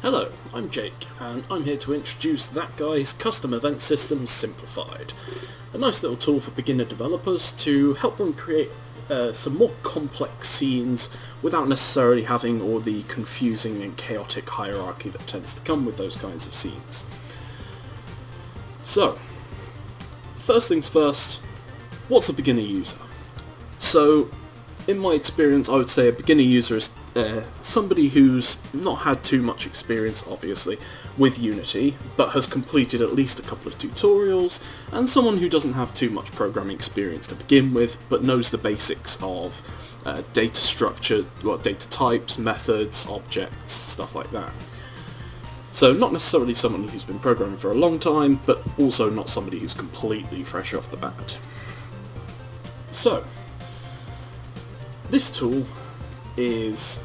Hello, I'm Jake, and I'm here to introduce that guy's custom event system simplified. A nice little tool for beginner developers to help them create some more complex scenes without necessarily having all the confusing and chaotic hierarchy that tends to come with those kinds of scenes. So, first things first, what's a beginner user? So, in my experience, I would say a beginner user is somebody who's not had too much experience, obviously, with Unity, but has completed at least a couple of tutorials, and someone who doesn't have too much programming experience to begin with, but knows the basics of data structure, data types, methods, objects, stuff like that. So not necessarily someone who's been programming for a long time, but also not somebody who's completely fresh off the bat. So, this tool is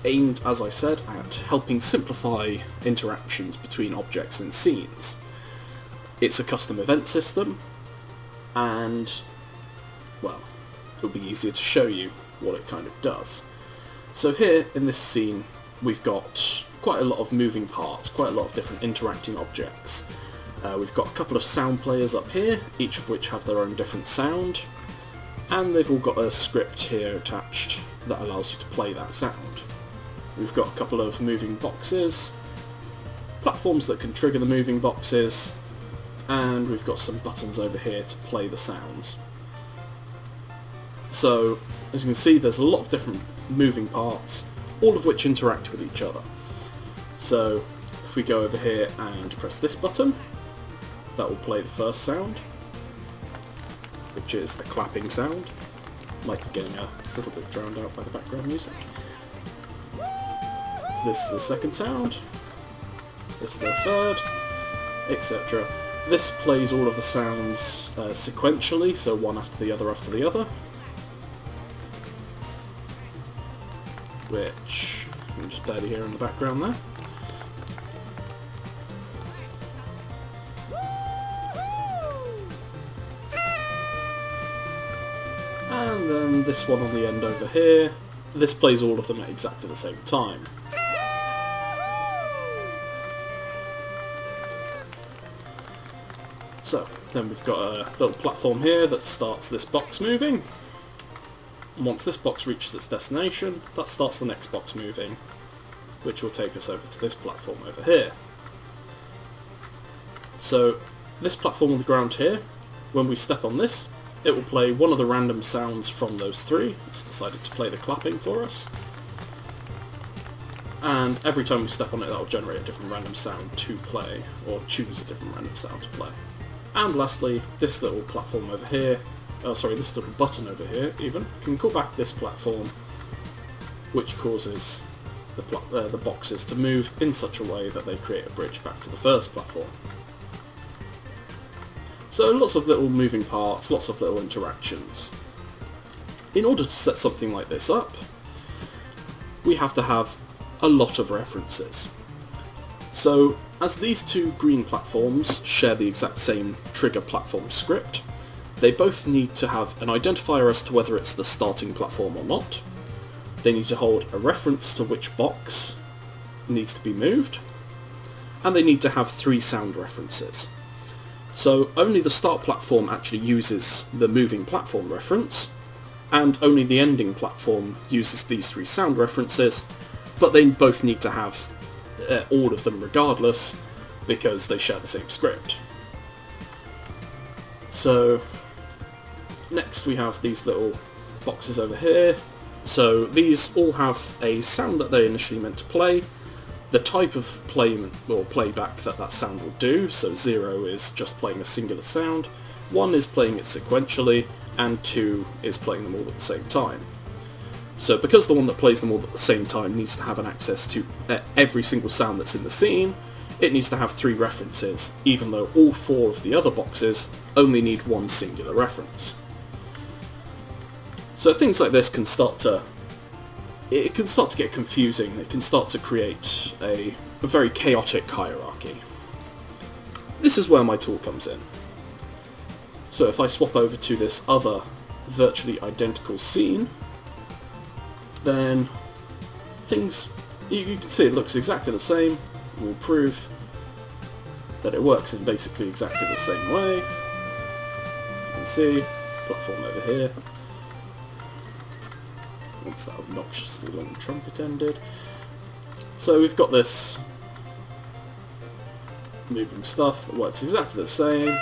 aimed, as I said, at helping simplify interactions between objects and scenes. It's a custom event system, and, well, it'll be easier to show you what it kind of does. So here, in this scene, we've got quite a lot of moving parts, quite a lot of different interacting objects. We've got a couple of sound players up here, each of which have their own different sound, and they've all got a script here attached that allows you to play that sound. We've got a couple of moving boxes, platforms that can trigger the moving boxes, and we've got some buttons over here to play the sounds. So, as you can see, there's a lot of different moving parts, all of which interact with each other. So, if we go over here and press this button, that will play the first sound, which is a clapping sound. Might be getting a little bit drowned out by the background music. So this is the second sound, this is the third, etc. This plays all of the sounds sequentially, so one after the other after the other. Which you can just barely hear in the background there. And then this one on the end over here, this plays all of them at exactly the same time. So, then we've got a little platform here that starts this box moving. And once this box reaches its destination, that starts the next box moving, which will take us over to this platform over here. So, this platform on the ground here, when we step on this, it will play one of the random sounds from those three. It's decided to play the clapping for us. And every time we step on it, that will generate a different random sound to play, or choose a different random sound to play. And lastly, this little platform over here, this little button over here even, can call back this platform, which causes the boxes to move in such a way that they create a bridge back to the first platform. So lots of little moving parts, lots of little interactions. In order to set something like this up, we have to have a lot of references. So, as these two green platforms share the exact same trigger platform script, they both need to have an identifier as to whether it's the starting platform or not. They need to hold a reference to which box needs to be moved, and they need to have 3 sound references. So only the start platform actually uses the moving platform reference, and only the ending platform uses these 3 sound references, but they both need to have all of them regardless, because they share the same script. So next we have these little boxes over here. So these all have a sound that they're initially meant to play, the type of playback that sound will do, so 0 is just playing a singular sound, 1 is playing it sequentially, and 2 is playing them all at the same time. So because the one that plays them all at the same time needs to have an access to every single sound that's in the scene, it needs to have 3 references, even though all 4 of the other boxes only need 1 singular reference. So things like this can start to get confusing. It can start to create a very chaotic hierarchy. This is where my tool comes in. So if I swap over to this other virtually identical scene, then things, you can see it looks exactly the same, will prove that it works in basically exactly the same way. You can see, platform over here. Once that obnoxiously long trumpet ended. So we've got this moving stuff that works exactly the same.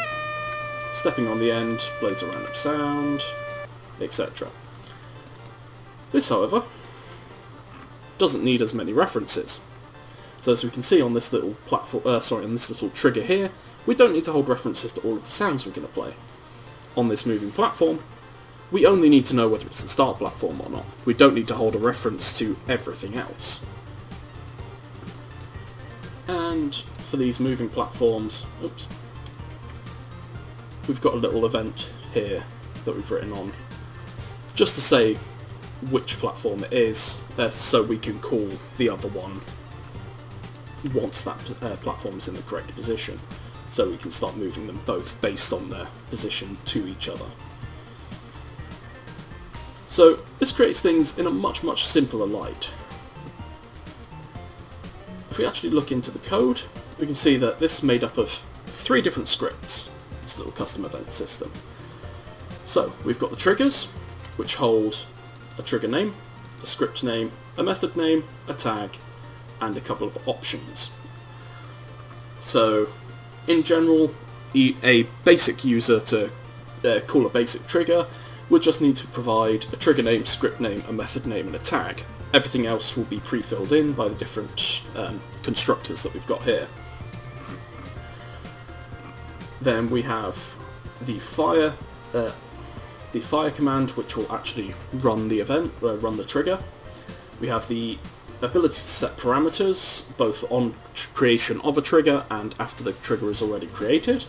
Stepping on the end, plays a random sound, etc. This, however, doesn't need as many references. So as we can see on this little platform, on this little trigger here, we don't need to hold references to all of the sounds we're going to play. On this moving platform, we only need to know whether it's the start platform or not. We don't need to hold a reference to everything else. And for these moving platforms, oops, we've got a little event here that we've written on, just to say which platform it is, so we can call the other one once that platform is in the correct position, so we can start moving them both based on their position to each other. So this creates things in a much, much simpler light. If we actually look into the code, we can see that this is made up of 3 different scripts, this little custom event system. So we've got the triggers, which hold a trigger name, a script name, a method name, a tag, and a couple of options. So in general, a basic user to call a basic trigger would just need to provide a trigger name, script name, a method name, and a tag. Everything else will be pre-filled in by the different constructors that we've got here. Then we have the fire command, which will actually run the event, run the trigger. We have the ability to set parameters, both on creation of a trigger and after the trigger is already created.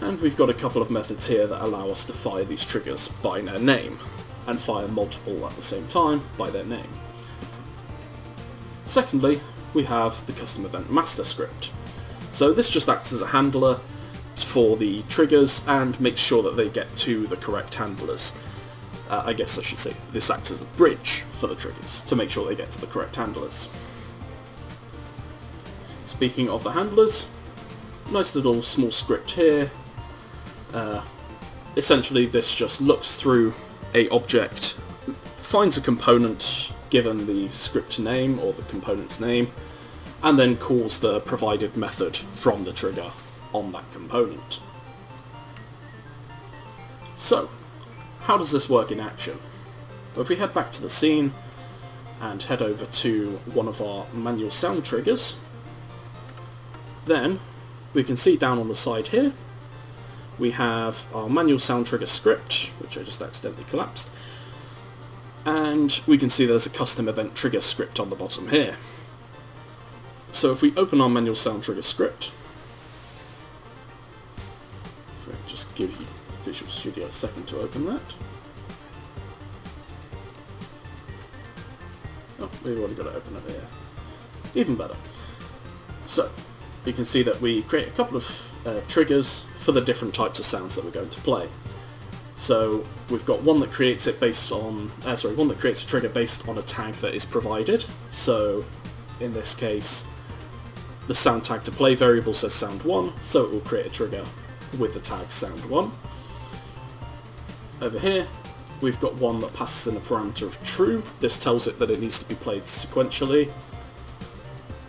And we've got a couple of methods here that allow us to fire these triggers by their name, and fire multiple at the same time by their name. Secondly, we have the custom event master script. So this just acts as a handler for the triggers and makes sure that they get to the correct handlers. I guess I should say this acts as a bridge for the triggers to make sure they get to the correct handlers. Speaking of the handlers, nice little small script here. Essentially this just looks through a object, finds a component given the script name or the component's name, and then calls the provided method from the trigger on that component. So, how does this work in action? Well, if we head back to the scene and head over to one of our manual sound triggers, then we can see down on the side here we have our manual sound trigger script, which I just accidentally collapsed, and we can see there's a custom event trigger script on the bottom here. So if we open our manual sound trigger script, if I just give you Visual Studio a second to open that. Oh, we've already got it open up here. Even better. So, you can see that we create a couple of triggers for the different types of sounds that we're going to play. So we've got one that creates it based on, one that creates a trigger based on a tag that is provided. So in this case, the sound tag to play variable says sound 1, so it will create a trigger with the tag sound 1. Over here, we've got one that passes in a parameter of true. This tells it that it needs to be played sequentially.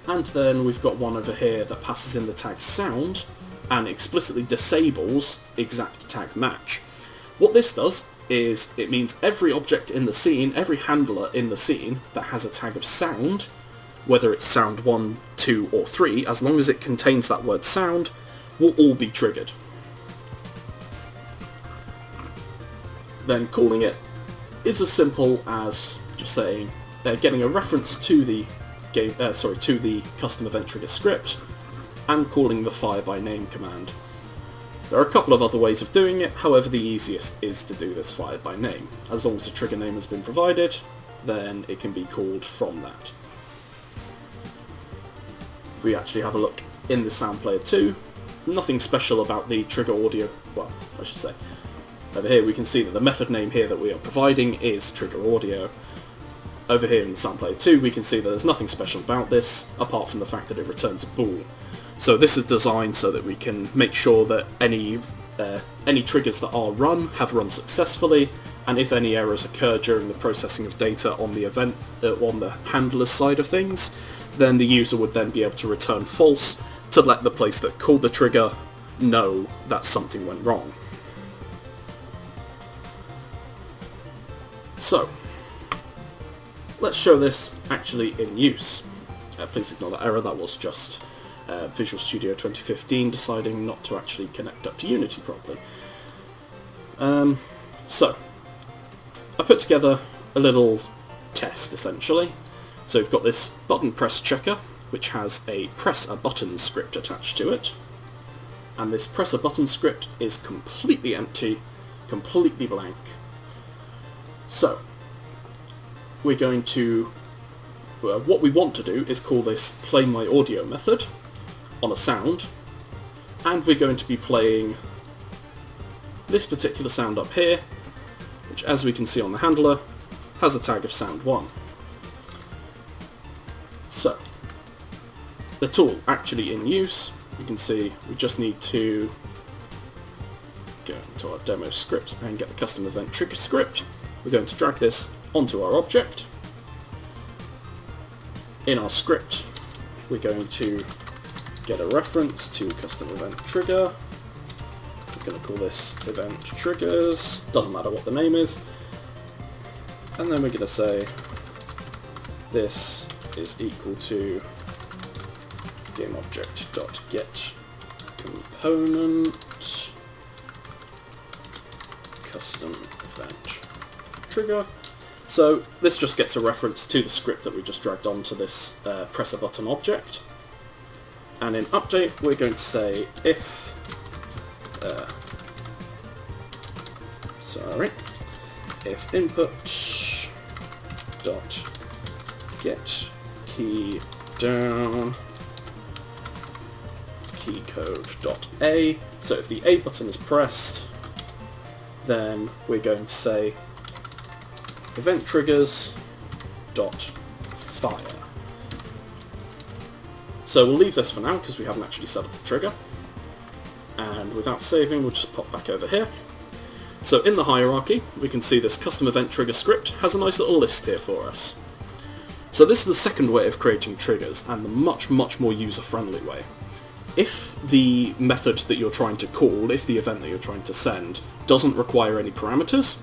And then we've got one over here that passes in the tag sound and explicitly disables exact tag match. What this does is it means every object in the scene, every handler in the scene that has a tag of sound, whether it's sound 1, 2 or 3, as long as it contains that word sound, will all be triggered. Then calling it is as simple as just saying getting a reference to the to the custom event trigger script and calling the fire by name command. There are a couple of other ways of doing it, however the easiest is to do this fire by name. As long as the trigger name has been provided, then it can be called from that. If we actually have a look in the sound player too, nothing special about the trigger audio, well, I should say. Over here we can see that the method name here that we are providing is trigger audio. over here in the sound player 2 we can see that there's nothing special about this apart from the fact that it returns a bool. So this is designed so that we can make sure that any triggers that are run have run successfully, and if any errors occur during the processing of data on the event, on the handler's side of things, then the user would then be able to return false to let the place that called the trigger know that something went wrong. So, let's show this actually in use. Please ignore that error, that was just Visual Studio 2015 deciding not to actually connect up to Unity properly. So, I put together a little test essentially. So we've got this button press checker, which has a press a button script attached to it. And this press a button script is completely empty, completely blank. So, we're going to, what we want to do is call this play my audio method on a sound, and we're going to be playing this particular sound up here, which as we can see on the handler, has a tag of sound 1. So, the tool actually in use, you can see we just need to go into our demo scripts and get the custom event trigger script. We're going to drag this onto our object. In our script, we're going to get a reference to custom event trigger. We're going to call this event triggers, doesn't matter what the name is. And then we're going to say this is equal to GameObject.get component custom event trigger. So this just gets a reference to the script that we just dragged onto this press a button object. And in update we're going to say if input dot get key down keycode.a. So if the A button is pressed, then we're going to say event triggers dot fire. So we'll leave this for now because we haven't actually set up the trigger. And without saving, we'll just pop back over here. So in the hierarchy, we can see this custom event trigger script has a nice little list here for us. So this is the second way of creating triggers, and the much more user-friendly way. If the method that you're trying to call, if the event that you're trying to send, doesn't require any parameters,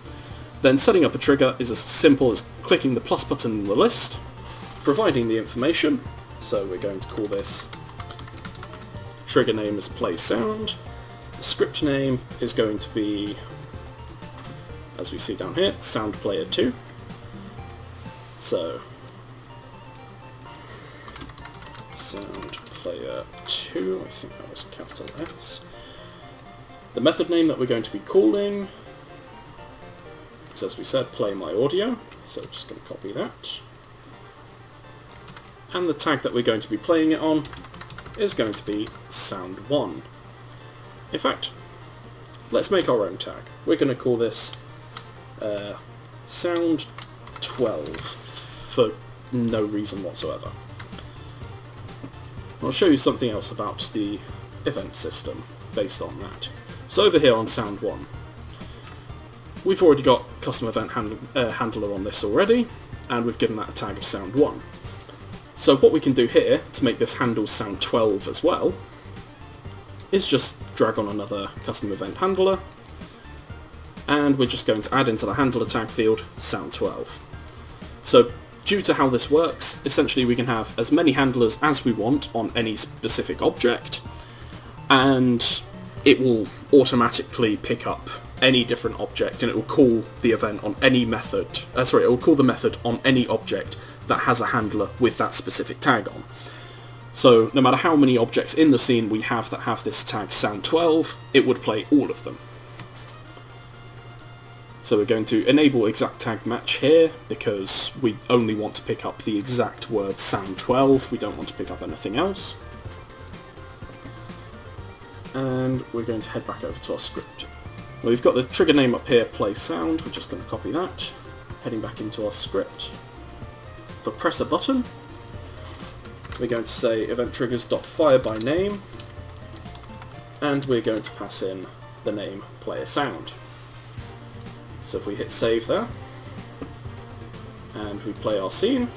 then setting up a trigger is as simple as clicking the plus button in the list, providing the information. So we're going to call this trigger name is play sound. The script name is going to be, as we see down here, sound player 2. So sound player 2, I think that was capital S. The method name that we're going to be calling is, as we said, play my audio, so just going to copy that. And the tag that we're going to be playing it on is going to be sound1. In fact, let's make our own tag. We're going to call this sound12 for no reason whatsoever. I'll show you something else about the event system based on that. So over here on sound 1, we've already got custom event handler on this already, and we've given that a tag of sound 1. So what we can do here to make this handle sound 12 as well is just drag on another custom event handler, and we're just going to add into the handler tag field sound 12. So due to how this works, essentially we can have as many handlers as we want on any specific object, and it will automatically pick up any different object, and it will call the event on any method, it will call the method on any object that has a handler with that specific tag on. So no matter how many objects in the scene we have that have this tag sound12, it would play all of them. So we're going to enable exact tag match here because we only want to pick up the exact word sound12, we don't want to pick up anything else. And we're going to head back over to our script. Well, we've got the trigger name up here, play sound, we're just going to copy that. Heading back into our script. for press a button, we're going to say event triggers.fire by name, and we're going to pass in the name player sound. So if we hit save there, and we play our scene,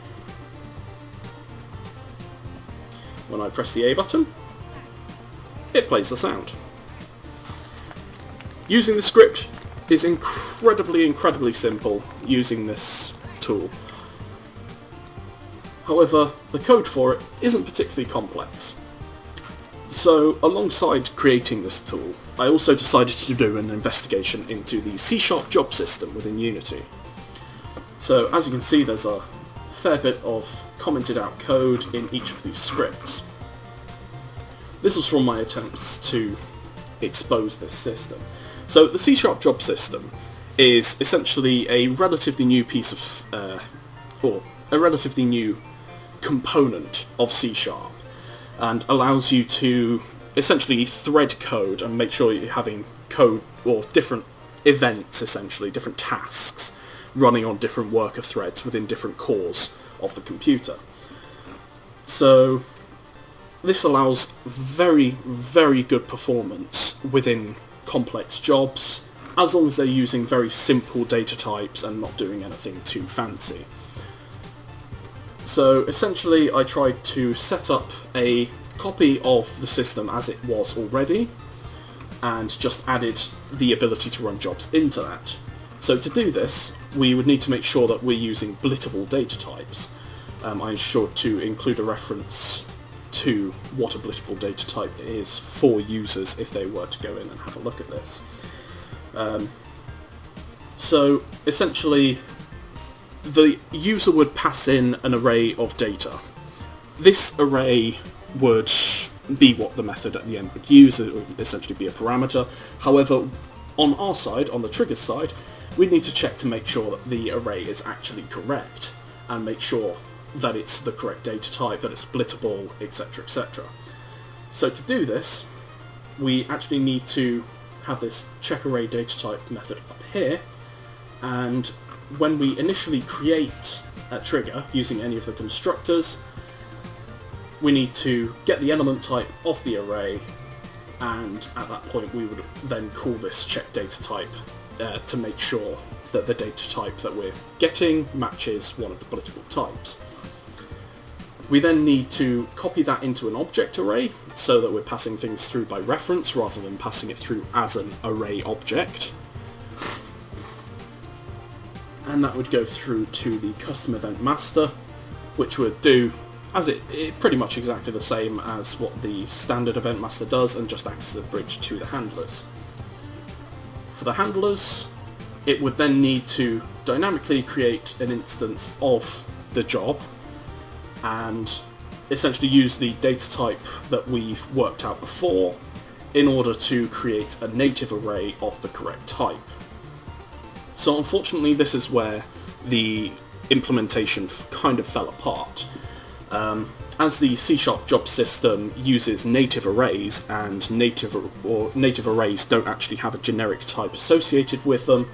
when I press the A button, it plays the sound. Using the script is incredibly simple using this tool. However, the code for it isn't particularly complex. So, alongside creating this tool, I also decided to do an investigation into the C# job system within Unity. So, as you can see, there's a fair bit of commented out code in each of these scripts. This was from my attempts to expose this system. So, the C# job system is essentially a relatively new piece of, or a relatively new component of C#, and allows you to essentially thread code and make sure you're having code, or different events essentially, different tasks, running on different worker threads within different cores of the computer. So this allows very good performance within complex jobs, as long as they're using very simple data types and not doing anything too fancy. So essentially I tried to set up a copy of the system as it was already, and just added the ability to run jobs into that. So to do this, we would need to make sure that we're using blittable data types. I ensured to include a reference to what a blittable data type is for users if they were to go in and have a look at this. So essentially, the user would pass in an array of data. This array would be what the method at the end would use. It would essentially be a parameter. However, on our side, on the trigger side, we need to check to make sure that the array is actually correct, and make sure that it's the correct data type, that it's splittable, etc, etc. So to do this, we actually need to have this check array data type method up here, and when we initially create a trigger using any of the constructors, we need to get the element type of the array, and at that point we would then call this check data type to make sure that the data type that we're getting matches one of the blittable types. We then need to copy that into an object array, so that we're passing things through by reference rather than passing it through as an array object. And that would go through to the custom event master, which would do it pretty much exactly the same as what the standard event master does, and just acts as a bridge to the handlers. For the handlers, it would then need to dynamically create an instance of the job, and essentially use the data type that we've worked out before in order to create a native array of the correct type. So unfortunately, this is where the implementation kind of fell apart. As the C# job system uses native arrays, and native arrays don't actually have a generic type associated with them,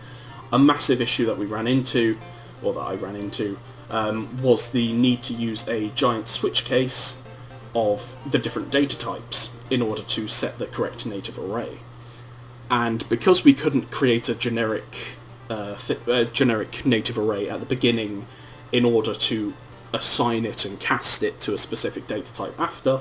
a massive issue that we ran into, or that I ran into, was the need to use a giant switch case of the different data types in order to set the correct native array. And because we couldn't create a generic native array at the beginning in order to assign it and cast it to a specific data type after,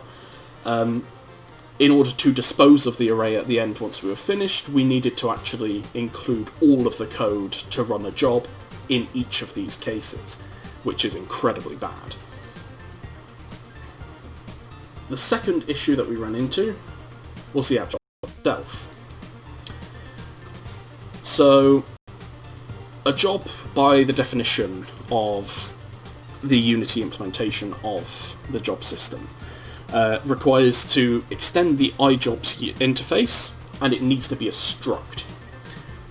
in order to dispose of the array at the end once we were finished, we needed to actually include all of the code to run a job in each of these cases, which is incredibly bad. The second issue that we ran into was the actual job itself. So, a job, by the definition of the Unity implementation of the job system, requires to extend the iJobs interface, and it needs to be a struct.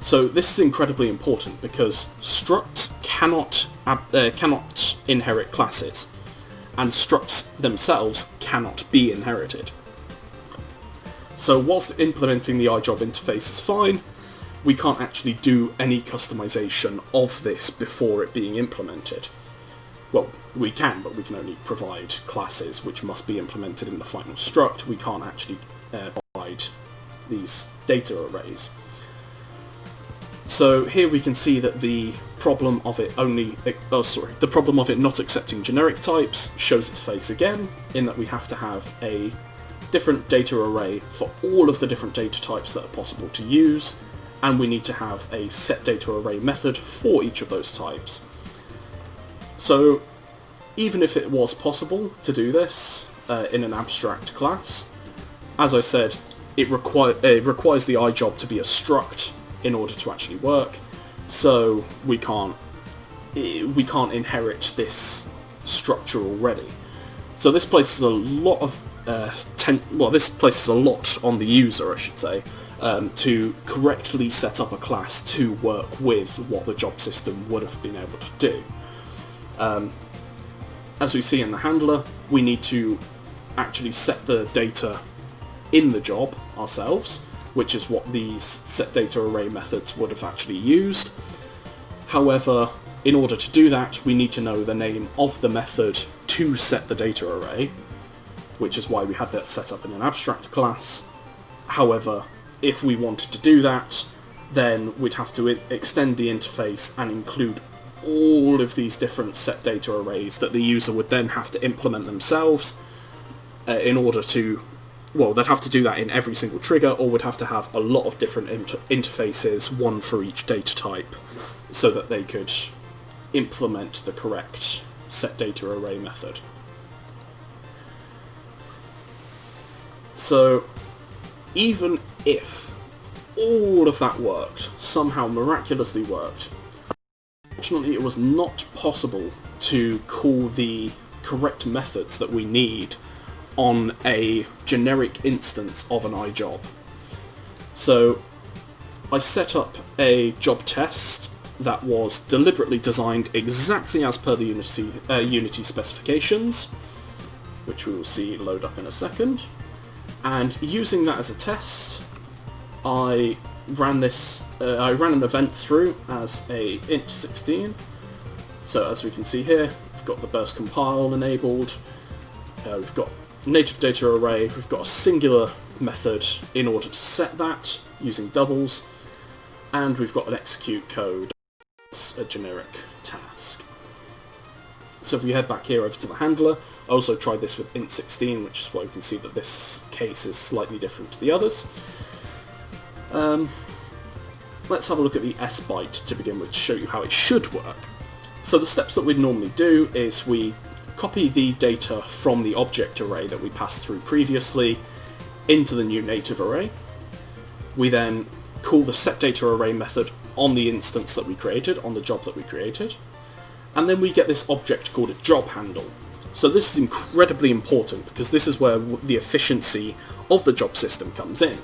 So this is incredibly important because structs cannot inherit classes, and structs themselves cannot be inherited. So whilst implementing the iJob interface is fine, we can't actually do any customization of this before it being implemented. well, we can, but we can only provide classes which must be implemented in the final struct. We can't actually provide these data arrays. So here we can see that the problem of it the problem of it not accepting generic types shows its face again, in that we have to have a different data array for all of the different data types that are possible to use, and we need to have a set data array method for each of those types. So even if it was possible to do this in an abstract class, as I said, it requires the iJob to be a struct in order to actually work, so we can't inherit this structure already. So this places a lot of this places a lot on the user, I should say, to correctly set up a class to work with what the job system would have been able to do. As we see in the handler, we need to actually set the data in the job ourselves, which is what these set data array methods would have actually used. However, in order to do that, we need to know the name of the method to set the data array, which is why we had that set up in an abstract class. However, if we wanted to do that, then we'd have to extend the interface and include all of these different set data arrays that the user would then have to implement themselves in order to, well, they'd have to do that in every single trigger, or would have to have a lot of different interfaces, one for each data type, so that they could implement the correct set data array method. So even if all of that worked, somehow miraculously worked, unfortunately it was not possible to call the correct methods that we need on a generic instance of an iJob. So I set up a job test that was deliberately designed exactly as per the Unity specifications, which we will see load up in a second. And using that as a test, I ran an event through as a int16. So as we can see here, we've got the BurstCompile enabled, we've got native data array, we've got a singular method in order to set that using doubles, and we've got an execute code as a generic task. So if we head back here over to the handler, I also tried this with int16, which is why we can see that this case is slightly different to the others. Let's have a look at the sbyte to begin with to show you how it should work. So the steps that we'd normally do is we copy the data from the object array that we passed through previously into the new native array. We then call the setDataArray method on the instance that we created, on the job that we created, and then we get this object called a job handle. So this is incredibly important because this is where the efficiency of the job system comes in.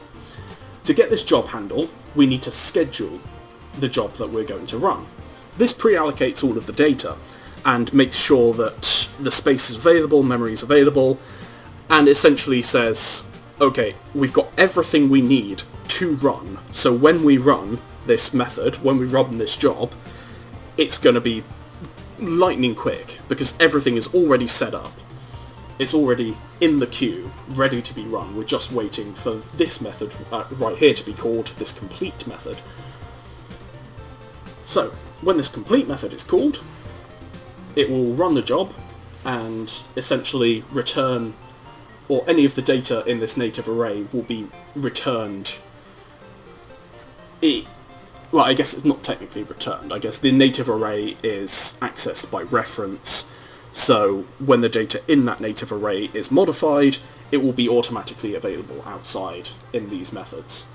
To get this job handle, we need to schedule the job that we're going to run. This pre-allocates all of the data and makes sure that the space is available, memory is available, and essentially says, okay, we've got everything we need to run, so when we run this method, when we run this job, it's going to be lightning quick, because everything is already set up. It's already in the queue, ready to be run. We're just waiting for this method right here to be called, this complete method. So, when this complete method is called, it will run the job and essentially return, or any of the data in this native array will be returned. Well, I guess it's not technically returned. I guess the native array is accessed by reference, so when the data in that native array is modified, it will be automatically available outside in these methods.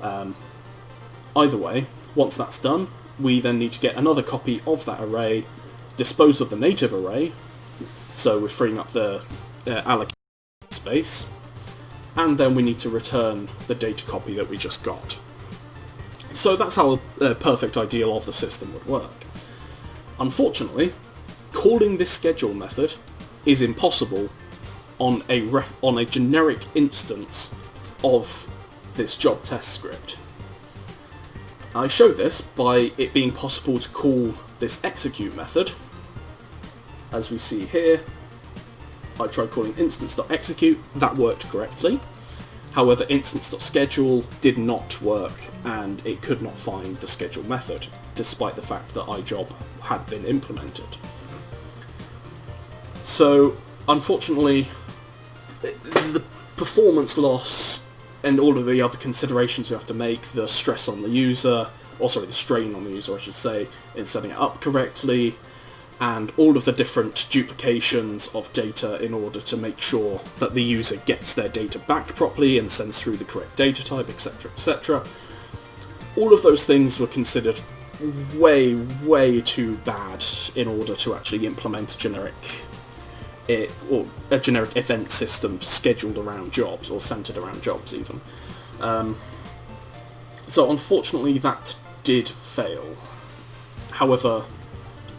Either way, once that's done, we then need to get another copy of that array, dispose of the native array, so we're freeing up the allocated space, and then we need to return the data copy that we just got. So that's how a perfect ideal of the system would work. Unfortunately, calling this schedule method is impossible on a generic instance of this job test script. I show this by it being possible to call this execute method As we see here, I tried calling instance.execute, that worked correctly. However, instance.schedule did not work, and it could not find the schedule method, despite the fact that iJob had been implemented. So, unfortunately, the performance loss and all of the other considerations you have to make, the stress on the user, or sorry, the strain on the user, I should say, in setting it up correctly, and all of the different duplications of data in order to make sure that the user gets their data back properly and sends through the correct data type, etc., etc. All of those things were considered way, way too bad in order to actually implement a generic event system scheduled around jobs, or centered around jobs even. So unfortunately that did fail. However,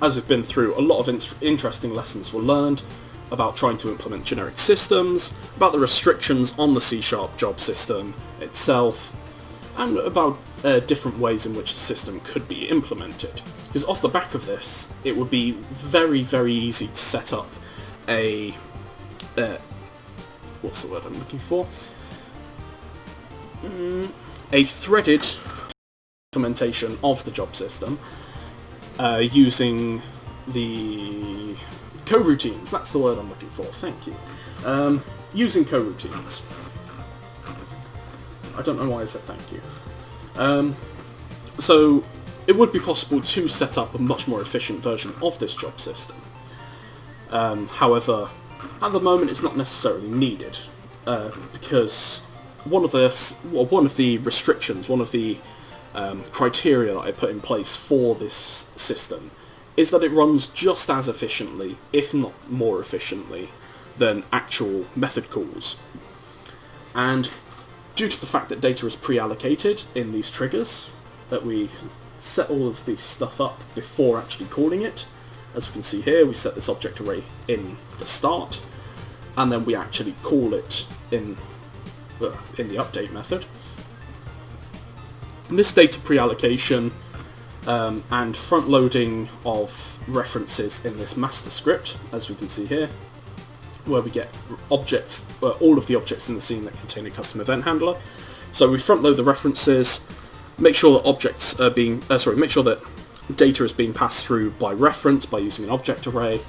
as we've been through, a lot of interesting lessons were learned about trying to implement generic systems, about the restrictions on the C# job system itself, and about different ways in which the system could be implemented. Because off the back of this, it would be very, very easy to set up a... what's the word I'm looking for? A threaded implementation of the job system, using the coroutines, that's the word I'm looking for, thank you. Using coroutines. I don't know why I said thank you. So, it would be possible to set up a much more efficient version of this job system. However, at the moment it's not necessarily needed, because one of the restrictions, one of the criteria that I put in place for this system is that it runs just as efficiently, if not more efficiently, than actual method calls. And due to the fact that data is pre-allocated in these triggers, that we set all of this stuff up before actually calling it. As we can see here, we set this object array in the start, and then we actually call it in the update method. And this data pre-allocation and front-loading of references in this master script, as we can see here, where we get objects, all of the objects in the scene that contain a custom event handler. So we front-load the references, make sure that objects are being, make sure that data is being passed through by reference by using an object array,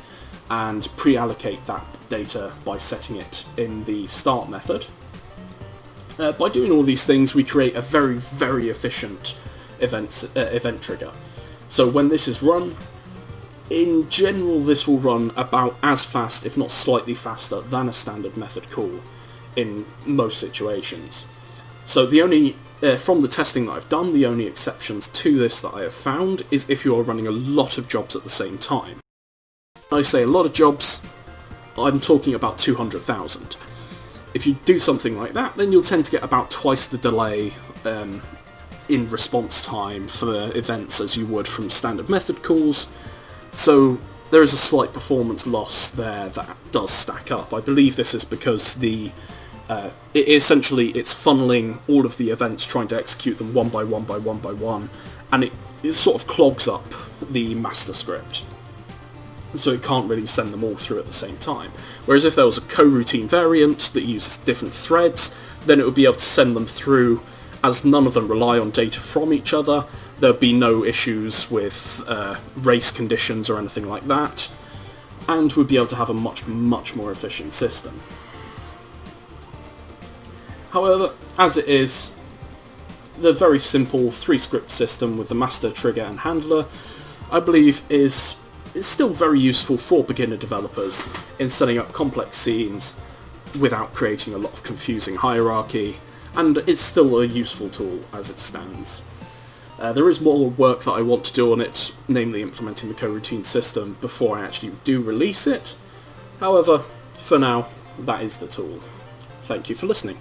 and pre-allocate that data by setting it in the start method. By doing all these things, we create a very, very efficient event trigger. So when this is run, in general this will run about as fast, if not slightly faster, than a standard method call in most situations. So the only, from the testing that I've done, the only exceptions to this that I have found is if you are running a lot of jobs at the same time. When I say a lot of jobs, I'm talking about 200,000. If you do something like that, then you'll tend to get about twice the delay in response time for events as you would from standard method calls. So there is a slight performance loss there that does stack up. I believe this is because it's funneling all of the events, trying to execute them one by one by one by one, and it sort of clogs up the master script. So it can't really send them all through at the same time. Whereas if there was a coroutine variant that uses different threads, then it would be able to send them through, as none of them rely on data from each other. There'd be no issues with race conditions or anything like that, and we'd be able to have a much, much more efficient system. However, as it is, the very simple 3-script system with the master, trigger and handler, I believe is still very useful for beginner developers in setting up complex scenes without creating a lot of confusing hierarchy, and it's still a useful tool as it stands. There is more work that I want to do on it, namely implementing the coroutine system before I actually do release it. However, for now, that is the tool. Thank you for listening.